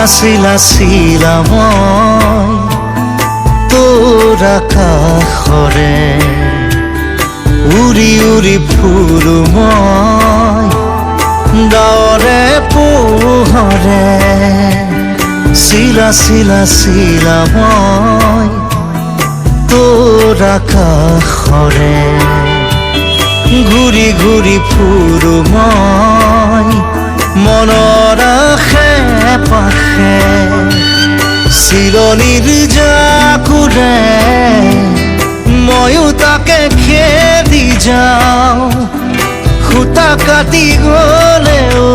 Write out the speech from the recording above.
চিলা চিলা মই তোৰ আকাশৰে উৰি উৰি ফুৰো মই ডাৱৰে পোহৰে চিলা চিলা চিলা মই তোৰ আকাশৰে ঘূৰি ঘূৰি ফুৰো মই মনৰ আশে পাশে চিলনিৰ জাকুৰে ময়ো তাকে খেদি যাওঁ খুটা কাটি গ'লেও